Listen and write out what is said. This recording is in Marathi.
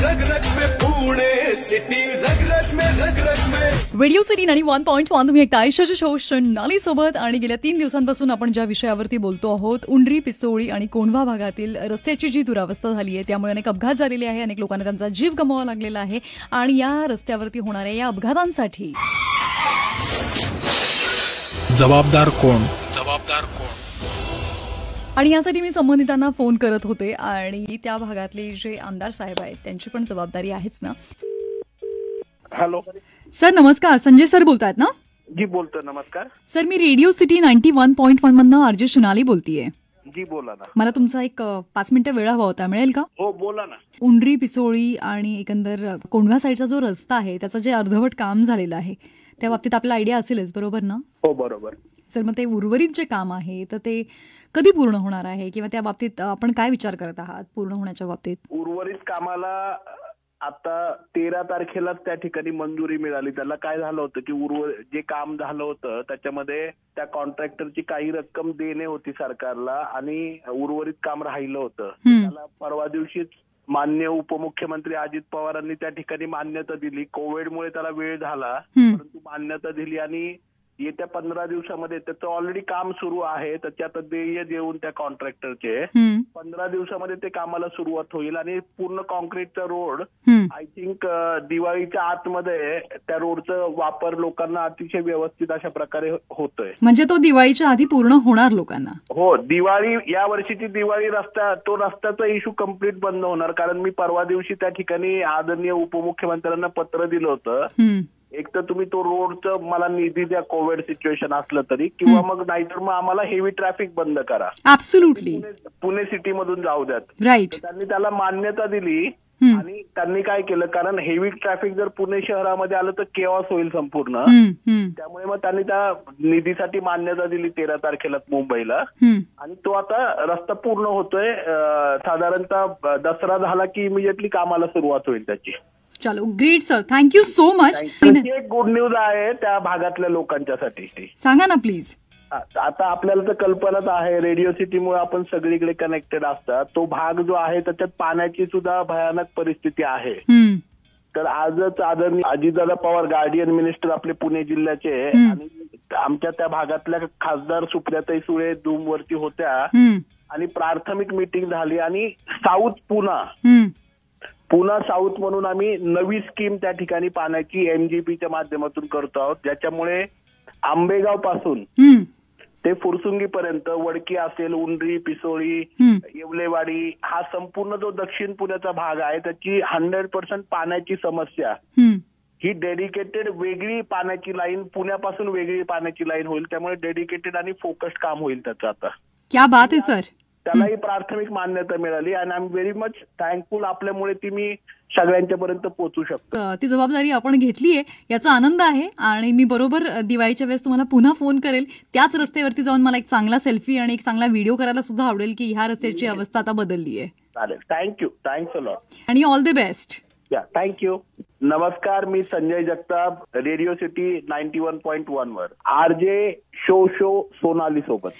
रग रग में, पुणे सिटी रग रग में, रग रग में। रेडिओ सिटी 91.1 तुम्ही ऐकताय शो सोनाली सोबत. आणि गेल्या 3 दिवसांपासून आपण ज्या विषयावरती बोलतो आहोत, उंडरी, पिसोळी आणि कोंढवा भागातील रस्त्याची जी दुरावस्था झाली आहे त्यामुळे अनेक अपघात झालेले आहे, अनेक लोकांना त्यांचा जीव गमवावा लागलेला आहे. आणि या रस्त्यावरती होणाऱ्या या अपघातांसाठी जबाबदार कोण? आणि यासाठी मी संबंधितांना फोन करत होते आणि त्या भागातले जे आमदार साहेब आहेत त्यांची पण जबाबदारी आहेच ना. हॅलो सर नमस्कार, संजय सर बोलतायत ना? जी बोलतो. नमस्कार सर, मी रेडिओ सिटी 91.1 मधनं आरजे सोनाली बोलतीये. जी बोला ना. मला तुमचा एक 5 मिनिटं वेळ हवा होता, मिळेल का? हो बोला ना. उंडरी, पिसोळी आणि एकंदर कोंढवा साईडचा जो रस्ता आहे त्याचं जे अर्धवट काम झालेलं आहे त्या बाबतीत आपल्याला आयडिया असेलच, बरोबर ना? हो बरोबर. सर, मग ते उर्वरित जे काम आहे तर ते कधी पूर्ण होणार आहे किंवा त्या बाबतीत आपण काय विचार करत आहात पूर्ण होण्याच्या बाबतीत? उर्वरित कामाला आता 13 तारखेलाच त्या ठिकाणी मंजुरी मिळाली. त्याला काय झालं होतं की जे काम झालं होतं त्याच्यामध्ये त्या कॉन्ट्रॅक्टरची काही रक्कम देणे होती सरकारला आणि उर्वरित काम राहिलं होतं. त्याला परवा दिवशीच माननीय उपमुख्यमंत्री अजित पवारांनी त्या ठिकाणी मान्यता दिली. कोविडमुळे त्याला वेळ झाला, परंतु मान्यता दिली आणि येत्या 15 दिवसामध्ये त्याचं ऑलरेडी काम सुरू आहे. त्याचे आता देय देऊन त्या कॉन्ट्रॅक्टरचे 15 दिवसामध्ये ते कामाला सुरुवात होईल आणि पूर्ण कॉन्क्रीटचा रोड आय थिंक दिवाळीच्या आतमध्ये त्या रोडचा वापर लोकांना अतिशय व्यवस्थित अशा प्रकारे होतोय. म्हणजे तो दिवाळीच्या आधी पूर्ण होणार लोकांना? हो, दिवाळी या वर्षीची दिवाळी रस्त्याचा इश्यू कम्प्लीट बंद होणार. कारण मी परवा दिवशी त्या ठिकाणी आदरणीय उपमुख्यमंत्र्यांना पत्र दिलं होतं. एक तर तुम्ही तो रोडचं मला निधी द्या कोविड सिच्युएशन असलं तरी, किंवा मग नाहीतर मग आम्हाला हेवी ट्रॅफिक बंद करा. ऍब्सोल्युटली. पुणे सिटी मधून जाऊ द्यात. राईट. त्यांनी त्याला मान्यता दिली आणि त्यांनी काय केलं, कारण हेवी ट्रॅफिक जर पुणे शहरामध्ये आलं तर केऑस होईल संपूर्ण. त्यामुळे मग त्यांनी त्या निधीसाठी मान्यता दिली 13 तारखेला मुंबईला. आणि तो आता रस्ता पूर्ण होतोय. साधारणतः दसरा झाला की इमिजिएटली कामाला सुरुवात होईल त्याची. चलो, great sir, thank you so much. एक गुड न्यूज आहे त्या भागातल्या लोकांच्यासाठी. सांगा ना प्लीज. आता आपल्याला तर कल्पनाच आहे, रेडिओ सिटीमुळे आपण सगळीकडे कनेक्टेड असतात. तो भाग जो आहे त्याच्यात पाण्याची सुद्धा भयानक परिस्थिती आहे. तर आजच आदरणीय अजितदादा पवार गार्डियन मिनिस्टर आपले पुणे जिल्ह्याचे आणि आमच्या त्या भागातल्या खासदार सुप्रियाताई सुळे झूम वरती होत्या आणि प्राथमिक मीटिंग झाली आणि पुणा साऊथ म्हणून आम्ही नवी स्कीम त्या ठिकाणी पाण्याची एमजीपीच्या माध्यमातून करतो आहोत, ज्याच्यामुळे आंबेगाव पासून ते फुरसुंगीपर्यंत वडकी असेल, उंडरी, पिसोळी, येवलेवाडी हा संपूर्ण जो दक्षिण पुण्याचा भाग आहे त्याची 100% पाण्याची समस्या ही डेडिकेटेड वेगळी पाण्याची लाईन, पुण्यापासून वेगळी पाण्याची लाईन होईल. त्यामुळे डेडिकेटेड आणि फोकस्ड काम होईल त्याचं. आता क्या बात आहे सर. त्यालाही प्राथमिक मान्यता मिळाली आणि I am very much thankful. आपल्यामुळे ती मी सगळ्यांच्या पर्यंत पोहोचू शकतो. ती जबाबदारी आपण घेतलीये याचा आनंद आहे आणि मी बरोबर दिवाळीच्या वेळेस तुम्हाला पुन्हा फोन करेल. त्याच रस्त्यावरती जाऊन मला एक चांगला सेल्फी आणि एक चांगला व्हिडिओ करायला सुद्धा आवडेल की ह्या रस्त्याची अवस्था आता बदलली आहे. चालेल. थँक्यू. Thanks a lot. आणि ऑल द बेस्ट. या, थँक्यू. नमस्कार, मी संजय जगताप, रेडिओ सिटी 91.1 वर आरजे शो सोनाली सोबत.